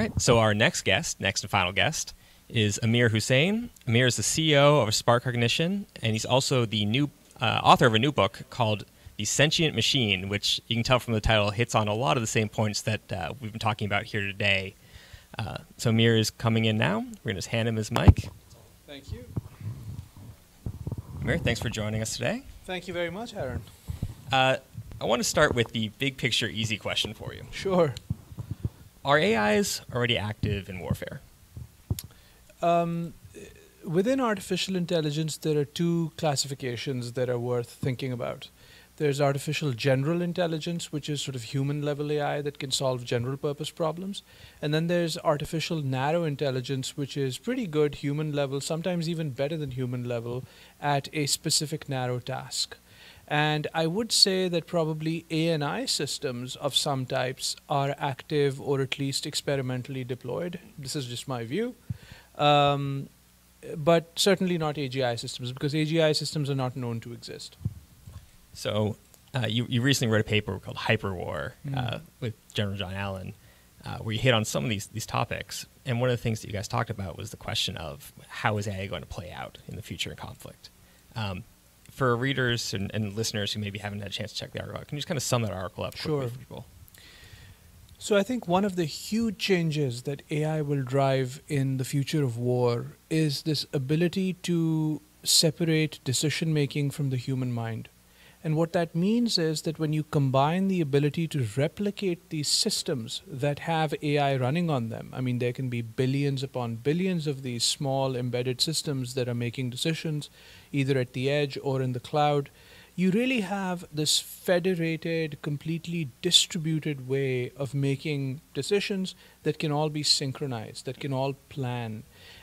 All right, so our next and final guest, is Amir Husain. Amir is the CEO of SparkCognition, and he's also the new author of a new book called The Sentient Machine, which you can tell from the title hits on a lot of the same points that we've been talking about here today. So Amir is coming in now. We're going to just hand him his mic. Thank you. Amir, thanks for joining us today. Thank you very much, Aaron. I want to start with the big picture easy question for you. Sure. Are AIs already active in warfare? Within artificial intelligence, there are two classifications that are worth thinking about. There's artificial general intelligence, which is sort of human-level AI that can solve general-purpose problems. And then there's artificial narrow intelligence, which is pretty good human-level, sometimes even better than human-level, at a specific narrow task. And I would say that probably ANI systems of some types are active or at least experimentally deployed. This is just my view. But certainly not AGI systems, because AGI systems are not known to exist. So you recently wrote a paper called Hyperwar with General John Allen, where you hit on some of these topics. And one of the things that you guys talked about was the question of how is AI going to play out in the future in conflict. For readers and listeners who maybe haven't had a chance to check the article out, can you just kind of sum that article up quickly for people? So I think one of the huge changes that AI will drive in the future of war is this ability to separate decision-making from the human mind. And what that means is that when you combine the ability to replicate these systems that have AI running on them, I mean, there can be billions upon billions of these small embedded systems that are making decisions, either at the edge or in the cloud, you really have this federated, completely distributed way of making decisions that can all be synchronized, that can all plan.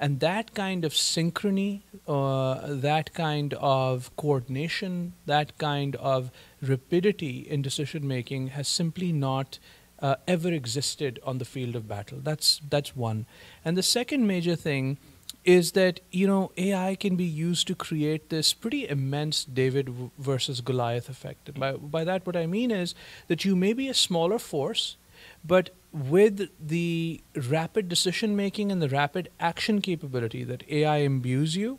And that kind of synchrony, that kind of coordination, that kind of rapidity in decision-making has simply not ever existed on the field of battle. That's one. And the second major thing is that, AI can be used to create this pretty immense David versus Goliath effect. And by that, what I mean is that you may be a smaller force, but with the rapid decision-making and the rapid action capability that AI imbues you,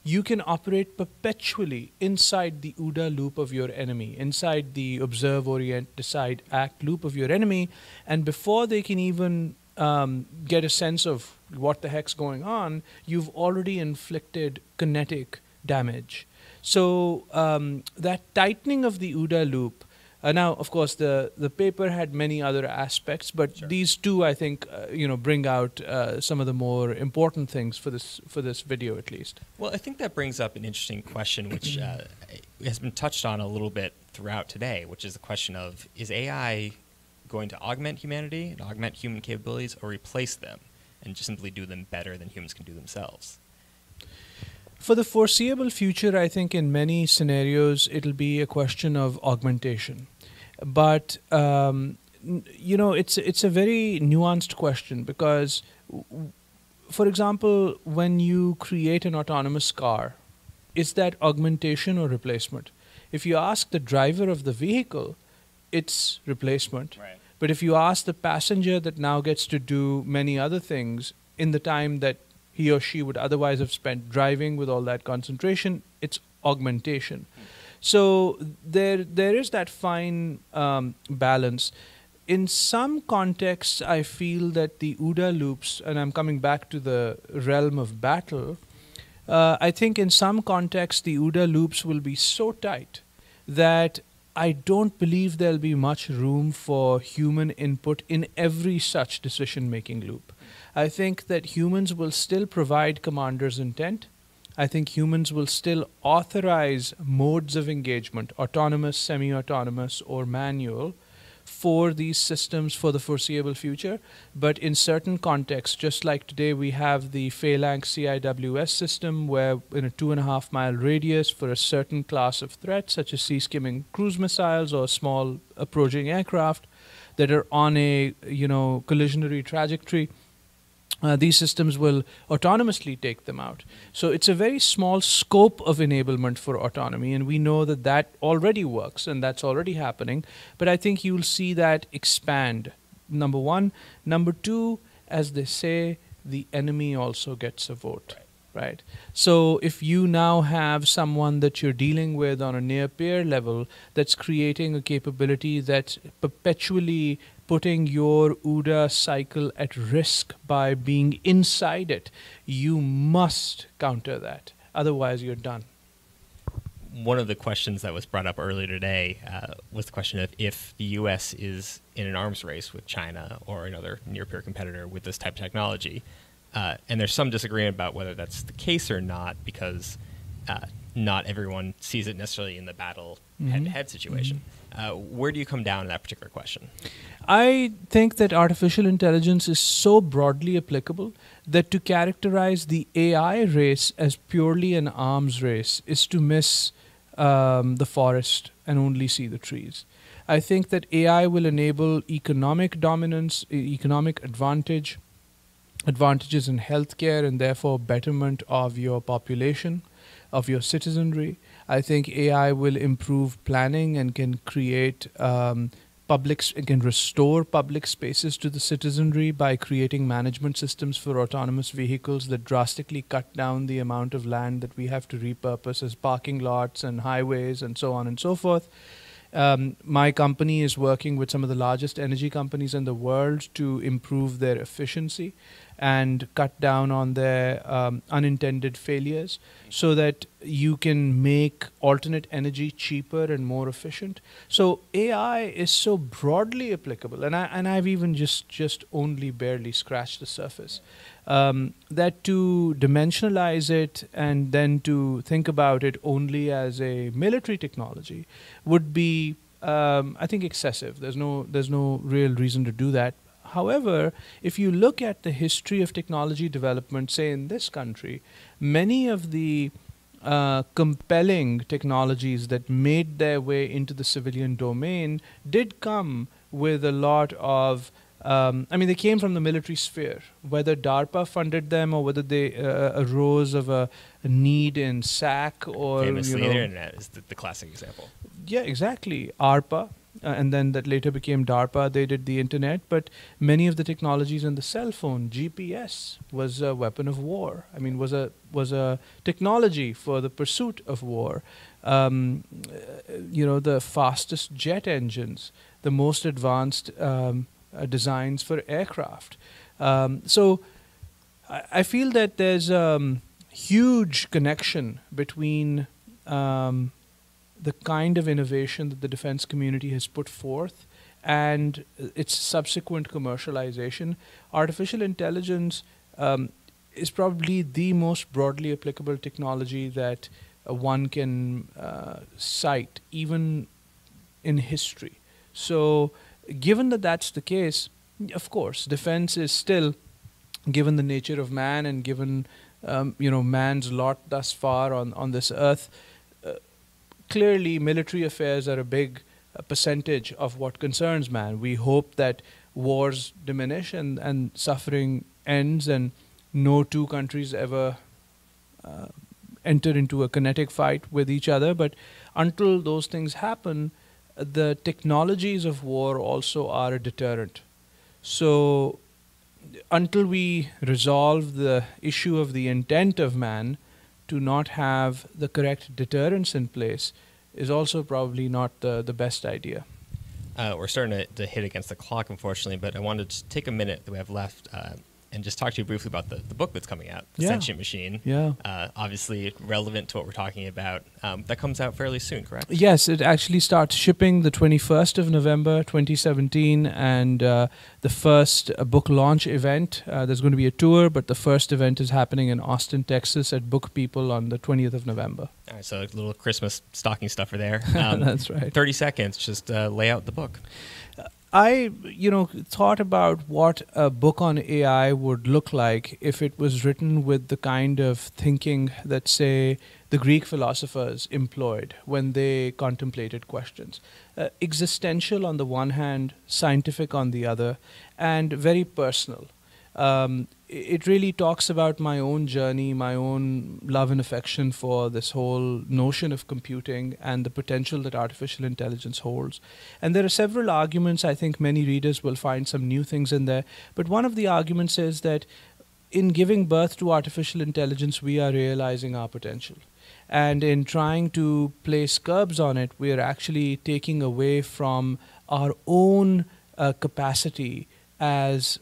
you can operate perpetually inside the OODA loop of your enemy, inside the observe, orient, decide, act loop of your enemy, and before they can even get a sense of what the heck's going on, you've already inflicted kinetic damage. So that tightening of the OODA loop. Now, of course, the paper had many other aspects, but sure, these two, I think, bring out some of the more important things for this video, at least. Well, I think that brings up an interesting question, which has been touched on a little bit throughout today, which is the question of, is AI going to augment humanity and augment human capabilities, or replace them and just simply do them better than humans can do themselves? For the foreseeable future, I think in many scenarios, it'll be a question of augmentation. But, it's a very nuanced question because, for example, when you create an autonomous car, is that augmentation or replacement? If you ask the driver of the vehicle, it's replacement. Right. But if you ask the passenger that now gets to do many other things in the time that he or she would otherwise have spent driving with all that concentration, it's augmentation. So there is that fine balance. In some contexts, I feel that the OODA loops, and I'm coming back to the realm of battle, I think in some contexts the OODA loops will be so tight that I don't believe there'll be much room for human input in every such decision-making loop. I think that humans will still provide commander's intent. I think humans will still authorize modes of engagement, autonomous, semi-autonomous, or manual, for these systems for the foreseeable future. But in certain contexts, just like today we have the Phalanx CIWS system, where in a 2.5-mile radius for a certain class of threats, such as sea-skimming cruise missiles or small approaching aircraft that are on a collisionary trajectory, these systems will autonomously take them out. So it's a very small scope of enablement for autonomy, and we know that that already works and that's already happening. But I think you'll see that expand, number one. Number two, as they say, the enemy also gets a vote. Right. So if you now have someone that you're dealing with on a near peer level that's creating a capability that's perpetually putting your OODA cycle at risk by being inside it, you must counter that. Otherwise, you're done. One of the questions that was brought up earlier today was the question of if the U.S. is in an arms race with China or another near-peer competitor with this type of technology. And there's some disagreement about whether that's the case or not, because not everyone sees it necessarily in the battle head-to-head situation. Where do you come down on that particular question? I think that artificial intelligence is so broadly applicable that to characterize the AI race as purely an arms race is to miss the forest and only see the trees. I think that AI will enable economic dominance, economic advantages in healthcare, and therefore betterment of your population, of your citizenry. I think AI will improve planning and can create can restore public spaces to the citizenry by creating management systems for autonomous vehicles that drastically cut down the amount of land that we have to repurpose as parking lots and highways and so on and so forth. My company is working with some of the largest energy companies in the world to improve their efficiency and cut down on their unintended failures so that you can make alternate energy cheaper and more efficient. So AI is so broadly applicable, and I've even just only barely scratched the surface, that to dimensionalize it and then to think about it only as a military technology would be, I think, excessive. There's no real reason to do that. However, if you look at the history of technology development, say in this country, many of the compelling technologies that made their way into the civilian domain did come with a lot of, they came from the military sphere. Whether DARPA funded them or whether they arose of a need in SAC or... Famously, the internet is the classic example. Yeah, exactly. ARPA. And then that later became DARPA. They did the internet, but many of the technologies in the cell phone, GPS, was a weapon of war. I mean, was a technology for the pursuit of war. The fastest jet engines, the most advanced designs for aircraft. So I feel that there's a huge connection between the kind of innovation that the defense community has put forth and its subsequent commercialization. Artificial intelligence is probably the most broadly applicable technology that one can cite, even in history. So given that that's the case, of course, defense is still, given the nature of man and given man's lot thus far on this earth, clearly, military affairs are a big percentage of what concerns man. We hope that wars diminish and suffering ends and no two countries ever enter into a kinetic fight with each other. But until those things happen, the technologies of war also are a deterrent. So until we resolve the issue of the intent of man to not have the correct deterrence in place is also probably not the best idea. We're starting to hit against the clock, unfortunately, but I wanted to take a minute that we have left and just talk to you briefly about the book that's coming out, The Sentient Machine. Yeah. Obviously relevant to what we're talking about. That comes out fairly soon, correct? Yes, it actually starts shipping the 21st of November, 2017, and the first book launch event, there's going to be a tour, but the first event is happening in Austin, Texas at Book People on the 20th of November. All right, so a little Christmas stocking stuffer there. That's right. 30 seconds, just lay out the book. I, thought about what a book on AI would look like if it was written with the kind of thinking that, say, the Greek philosophers employed when they contemplated questions. Existential on the one hand, scientific on the other, and very personal. it really talks about my own journey, my own love and affection for this whole notion of computing and the potential that artificial intelligence holds. And there are several arguments. I think many readers will find some new things in there. But one of the arguments is that in giving birth to artificial intelligence, we are realizing our potential. And in trying to place curbs on it, we are actually taking away from our own capacity as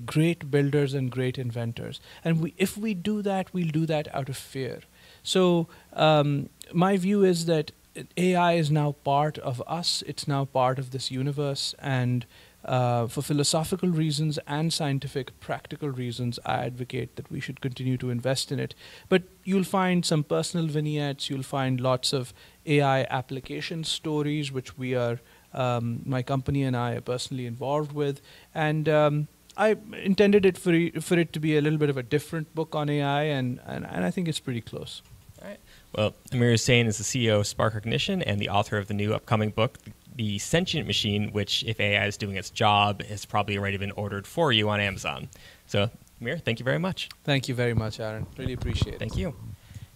great builders and great inventors. And if we do that, we'll do that out of fear. So my view is that AI is now part of us. It's now part of this universe. And for philosophical reasons and scientific, practical reasons, I advocate that we should continue to invest in it. But you'll find some personal vignettes. You'll find lots of AI application stories, which we are, my company and I are personally involved with. And I intended it for it to be a little bit of a different book on AI, and I think it's pretty close. All right. Well, Amir Husain is the CEO of SparkCognition and the author of the new upcoming book, The Sentient Machine, which, if AI is doing its job, has probably already been ordered for you on Amazon. So, Amir, thank you very much. Thank you very much, Aaron. Really appreciate it. Thank you.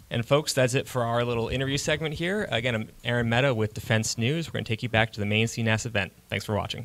And folks, that's it for our little interview segment here. Again, I'm Aaron Mehta with Defense News. We're going to take you back to the main CNAS event. Thanks for watching.